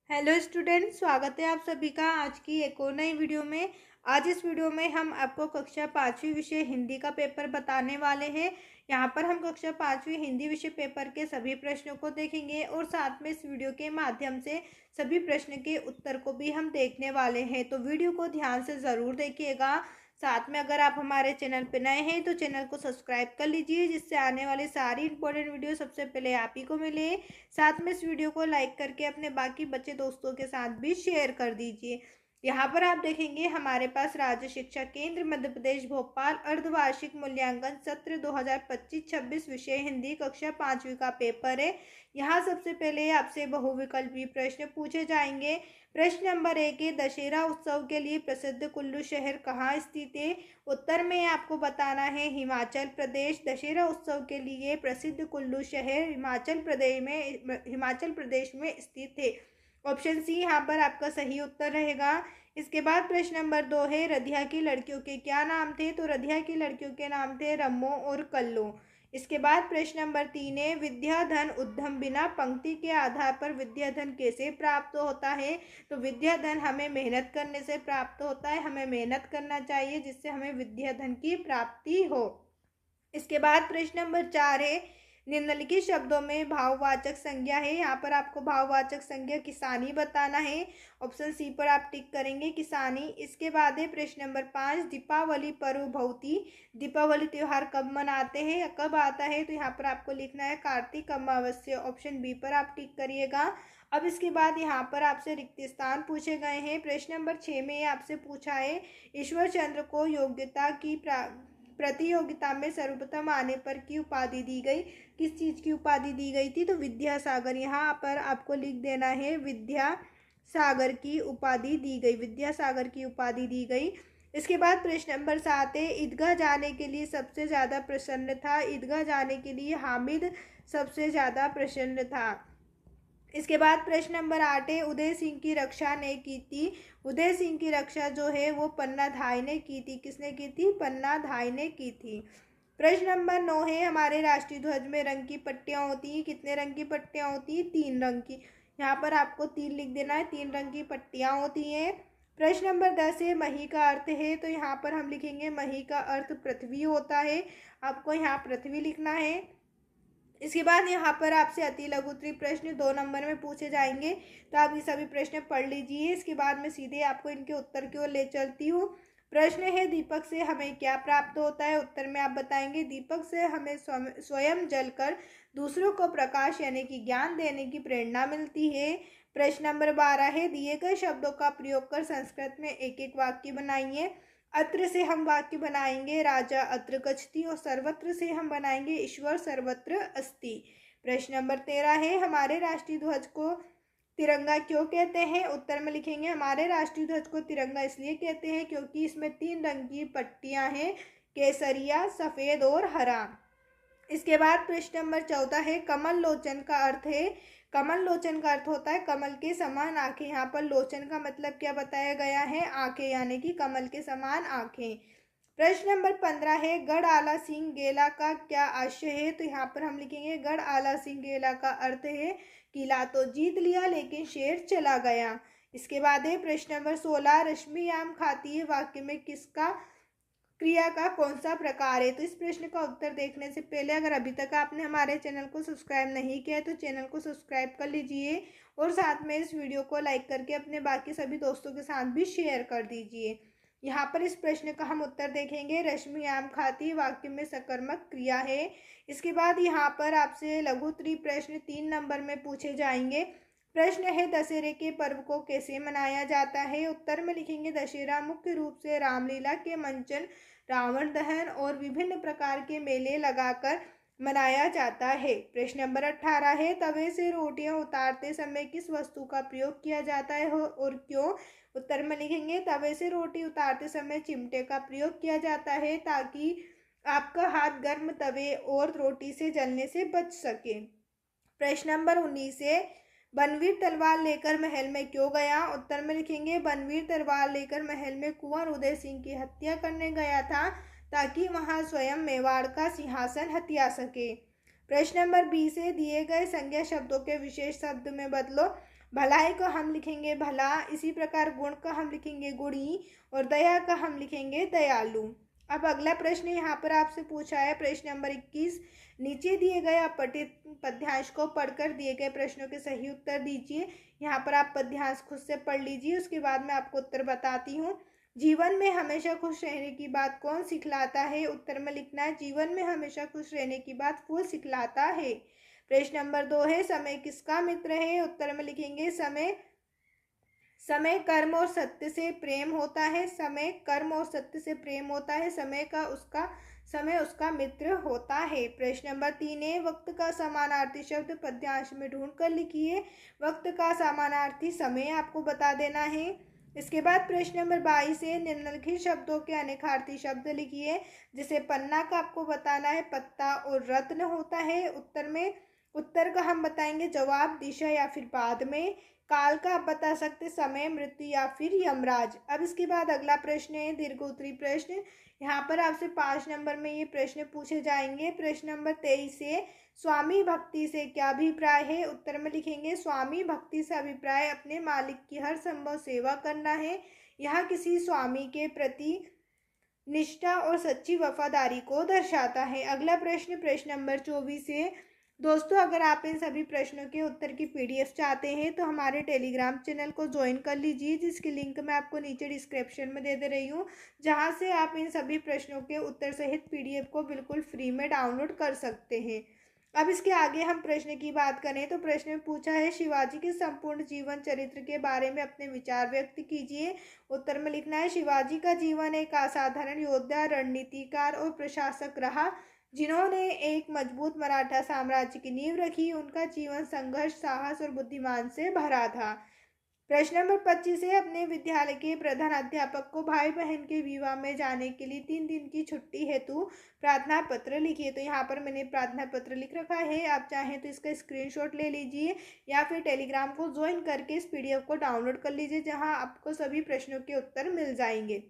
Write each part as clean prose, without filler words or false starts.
Hello student, स्वागत है आप सभी का आज की एक और नई वीडियो में। आज इस वीडियो में हम आपको कक्षा 5वीं विषय हिंदी का पेपर बताने वाले हैं। यहाँ पर हम कक्षा 5वीं हिंदी विषय पेपर के सभी प्रश्नों को देखेंगे और साथ में इस वीडियो के माध्यम से सभी प्रश्न के उत्तर को भी हम देखने वाले हैं। तो वीडियो को ध्यान से ज़रूर देखिएगा। साथ में अगर आप हमारे चैनल पर नए हैं तो चैनल को सब्सक्राइब कर लीजिए, जिससे आने वाली सारी इंपॉर्टेंट वीडियो सबसे पहले आप ही को मिले। साथ में इस वीडियो को लाइक करके अपने बाकी बच्चे दोस्तों के साथ भी शेयर कर दीजिए। यहाँ पर आप देखेंगे हमारे पास राज्य शिक्षा केंद्र मध्य प्रदेश भोपाल अर्धवार्षिक मूल्यांकन सत्र 2025-26 विषय हिंदी कक्षा 5वीं का पेपर है। यहाँ सबसे पहले आपसे बहुविकल्पी प्रश्न पूछे जाएंगे। प्रश्न नंबर 1 है, दशहरा उत्सव के लिए प्रसिद्ध कुल्लू शहर कहाँ स्थित है? उत्तर में आपको बताना है हिमाचल प्रदेश। दशहरा उत्सव के लिए प्रसिद्ध कुल्लू शहर हिमाचल प्रदेश में स्थित है। ऑप्शन सी यहाँ पर आपका सही उत्तर रहेगा। इसके बाद प्रश्न नंबर 2 है, रधिया की लड़कियों के क्या नाम थे? तो रधिया की लड़कियों के नाम थे रम्मो और कल्लो। इसके बाद प्रश्न नंबर 3 है, विद्या धन उद्यम बिना पंक्ति के आधार पर विद्या धन कैसे प्राप्त होता है? तो विद्या धन हमें मेहनत करने से प्राप्त होता है। हमें मेहनत करना चाहिए जिससे हमें विद्या धन की प्राप्ति हो। इसके बाद प्रश्न नंबर 4 है, निम्नलिखित शब्दों में भाववाचक संज्ञा है। यहाँ पर आपको भाववाचक संज्ञा किसानी बताना है। ऑप्शन सी पर आप टिक करेंगे किसानी। इसके बाद है प्रश्न नंबर 5, दीपावली पर्व भवती। दीपावली त्यौहार कब मनाते हैं या कब आता है? तो यहाँ पर आपको लिखना है कार्तिक अमावस्या। ऑप्शन बी पर आप टिक करिएगा। अब इसके बाद यहाँ पर आपसे रिक्त स्थान पूछे गए हैं। प्रश्न नंबर 6 में आपसे पूछा है, ईश्वर चंद्र को योग्यता की प्रतियोगिता में सर्वप्रथम आने पर की उपाधि दी गई? किस चीज़ की उपाधि दी गई थी? तो विद्यासागर। यहाँ पर आपको लिख देना है विद्यासागर की उपाधि दी गई। विद्यासागर की उपाधि दी गई। इसके बाद प्रश्न नंबर 7 है, ईदगाह जाने के लिए सबसे ज़्यादा प्रसन्न था। ईदगाह जाने के लिए हामिद सबसे ज़्यादा प्रसन्न था। इसके बाद प्रश्न नंबर 8 है, उदय सिंह की रक्षा ने की थी। उदय सिंह की रक्षा जो है वो पन्ना धाय ने की थी। किसने की थी? पन्ना धाय ने की थी। प्रश्न नंबर 9 है, हमारे राष्ट्रीय ध्वज में रंग की पट्टियाँ होती हैं। कितने रंग की पट्टियाँ होती हैं? 3 रंग की। यहाँ पर आपको 3 लिख देना है। 3 रंग की पट्टियाँ होती हैं। प्रश्न नंबर 10 है, मही का अर्थ है। तो यहाँ पर हम लिखेंगे मही का अर्थ पृथ्वी होता है। आपको यहाँ पृथ्वी लिखना है। इसके बाद यहाँ पर आपसे अति लघु उत्तरीय प्रश्न 2 नंबर में पूछे जाएंगे, तो आप ये सभी प्रश्न पढ़ लीजिए। इसके बाद मैं सीधे आपको इनके उत्तर की ओर ले चलती हूँ। प्रश्न है, दीपक से हमें क्या प्राप्त होता है? उत्तर में आप बताएंगे, दीपक से हमें स्वयं जलकर दूसरों को प्रकाश यानी कि ज्ञान देने की प्रेरणा मिलती है। प्रश्न नंबर 12 है, दिए गए शब्दों का प्रयोग कर संस्कृत में एक एक वाक्य बनाइए। अत्र से हम वाक्य बनाएंगे राजा अत्र गच्छति और सर्वत्र से हम बनाएंगे ईश्वर सर्वत्र अस्ति। प्रश्न नंबर 13 है, हमारे राष्ट्रीय ध्वज को तिरंगा क्यों कहते हैं? उत्तर में लिखेंगे, हमारे राष्ट्रीय ध्वज को तिरंगा इसलिए कहते हैं क्योंकि इसमें 3 रंग की पट्टियां हैं, केसरिया, सफेद और हरा। इसके बाद प्रश्न नंबर 14 है, कमल लोचन का अर्थ है। कमल लोचन का अर्थ होता है कमल के समान आंखें। यहाँ पर लोचन का मतलब क्या बताया गया है? आंखें, यानी कि कमल के समान आंखें। प्रश्न नंबर 15 है, गढ़ आला सिंह गेला का क्या आशय है? तो यहाँ पर हम लिखेंगे, गढ़ आला सिंह गेला का अर्थ है किला तो जीत लिया लेकिन शेर चला गया। इसके बाद है प्रश्न नंबर 16, रश्मि आम खाती है वाक्य में किसका क्रिया का कौन सा प्रकार है? तो इस प्रश्न का उत्तर देखने से पहले अगर अभी तक आपने हमारे चैनल को सब्सक्राइब नहीं किया है तो चैनल को सब्सक्राइब कर लीजिए और साथ में इस वीडियो को लाइक करके अपने बाकी सभी दोस्तों के साथ भी शेयर कर दीजिए। यहाँ पर इस प्रश्न का हम उत्तर देखेंगे, रश्मि आम खाती वाक्य में सकर्मक क्रिया है। इसके बाद यहाँ पर आपसे लघु उत्तरीय प्रश्न 3 नंबर में पूछे जाएंगे। प्रश्न है, दशहरे के पर्व को कैसे मनाया जाता है? उत्तर में लिखेंगे, दशहरा मुख्य रूप से रामलीला के मंचन, रावण दहन और विभिन्न प्रकार के मेले लगाकर मनाया जाता है। प्रश्न नंबर 18 है, तवे से रोटियां उतारते समय किस वस्तु का प्रयोग किया जाता है और क्यों? उत्तर में लिखेंगे, तवे से रोटी उतारते समय चिमटे का प्रयोग किया जाता है ताकि आपका हाथ गर्म तवे और रोटी से जलने से बच सके। प्रश्न नंबर 19 है, बनवीर तलवार लेकर महल में क्यों गया? उत्तर में लिखेंगे, बनवीर तलवार लेकर महल में कुंवर उदय सिंह की हत्या करने गया था ताकि वहां स्वयं मेवाड़ का सिंहासन हथिया सके। प्रश्न नंबर 20 है, दिए गए संज्ञा शब्दों के विशेष शब्द में बदलो। भलाई को हम लिखेंगे भला, इसी प्रकार गुण का हम लिखेंगे गुणी और दया का हम लिखेंगे दयालु। अब अगला प्रश्न यहाँ पर आपसे पूछा है प्रश्न नंबर 21। नीचे दिए गए अपठित पद्यांश को पढ़कर दिए गए प्रश्नों के सही उत्तर दीजिए। यहाँ पर आप पद्यांश खुद से पढ़ लीजिए, उसके बाद मैं आपको उत्तर बताती हूँ। जीवन में हमेशा खुश रहने की बात कौन सिखलाता है? उत्तर में लिखना है जीवन में हमेशा खुश रहने की बात फूल सिखलाता है। प्रश्न नंबर 2 है समय किसका मित्र है? उत्तर में लिखेंगे समय कर्म और सत्य से प्रेम होता है। समय कर्म और सत्य से प्रेम होता है। समय उसका मित्र होता है। प्रश्न नंबर 3 है वक्त का समानार्थी शब्द पद्यांश में ढूंढ कर लिखिए। वक्त का समानार्थी समय आपको बता देना है। इसके बाद प्रश्न नंबर 22 है निम्नलिखित शब्दों के अनेकार्थी शब्द लिखिए। जैसे पन्ना का आपको बताना है पत्ता और रत्न होता है। उत्तर का हम बताएंगे जवाब दिशा या फिर बाद में। काल का आप बता सकते समय, मृत्यु या फिर यमराज। अब इसके बाद अगला प्रश्न है दीर्घोत्तरी प्रश्न। यहाँ पर आपसे 5 नंबर में ये प्रश्न पूछे जाएंगे। प्रश्न नंबर 23 है स्वामी भक्ति से क्या अभिप्राय है? उत्तर में लिखेंगे स्वामी भक्ति से अभिप्राय अपने मालिक की हर संभव सेवा करना है। यह किसी स्वामी के प्रति निष्ठा और सच्ची वफादारी को दर्शाता है। अगला प्रश्न नंबर 24 है। दोस्तों अगर आप इन सभी प्रश्नों के उत्तर की PDF चाहते हैं तो हमारे टेलीग्राम चैनल को ज्वाइन कर लीजिए, जिसकी लिंक मैं आपको नीचे डिस्क्रिप्शन में दे रही हूँ, जहाँ से आप इन सभी प्रश्नों के उत्तर सहित PDF को बिल्कुल फ्री में डाउनलोड कर सकते हैं। अब इसके आगे हम प्रश्न की बात करें तो प्रश्न में पूछा है शिवाजी के संपूर्ण जीवन चरित्र के बारे में अपने विचार व्यक्त कीजिए। उत्तर में लिखना है शिवाजी का जीवन एक असाधारण योद्धा, रणनीतिकार और प्रशासक रहा, जिन्होंने एक मजबूत मराठा साम्राज्य की नींव रखी। उनका जीवन संघर्ष, साहस और बुद्धिमान से भरा था। प्रश्न नंबर 25 है अपने विद्यालय के प्रधान अध्यापक को भाई बहन के विवाह में जाने के लिए 3 दिन की छुट्टी हेतु प्रार्थना पत्र लिखिए। तो यहाँ पर मैंने प्रार्थना पत्र लिख रखा है, आप चाहें तो इसका स्क्रीनशॉट ले लीजिए या फिर टेलीग्राम को ज्वाइन करके इस PDF को डाउनलोड कर लीजिए, जहाँ आपको सभी प्रश्नों के उत्तर मिल जाएंगे।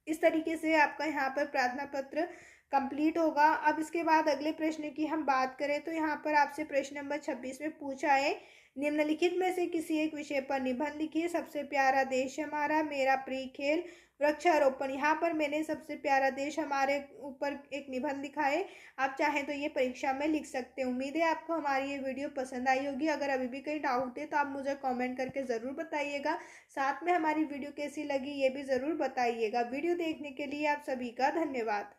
इस तरीके से आपका यहाँ पर प्रार्थना पत्र कंप्लीट होगा। अब इसके बाद अगले प्रश्न की हम बात करें तो यहाँ पर आपसे प्रश्न नंबर 26 में पूछा है निम्नलिखित में से किसी एक विषय पर निबंध लिखिए। सबसे प्यारा देश हमारा, मेरा प्रिय खेल, वृक्षारोपण। यहाँ पर मैंने सबसे प्यारा देश हमारे ऊपर एक निबंध लिखा है, आप चाहें तो ये परीक्षा में लिख सकते हैं। उम्मीद है आपको हमारी ये वीडियो पसंद आई होगी। अगर अभी भी कहीं डाउट है तो आप मुझे कमेंट करके ज़रूर बताइएगा। साथ में हमारी वीडियो कैसी लगी ये भी ज़रूर बताइएगा। वीडियो देखने के लिए आप सभी का धन्यवाद।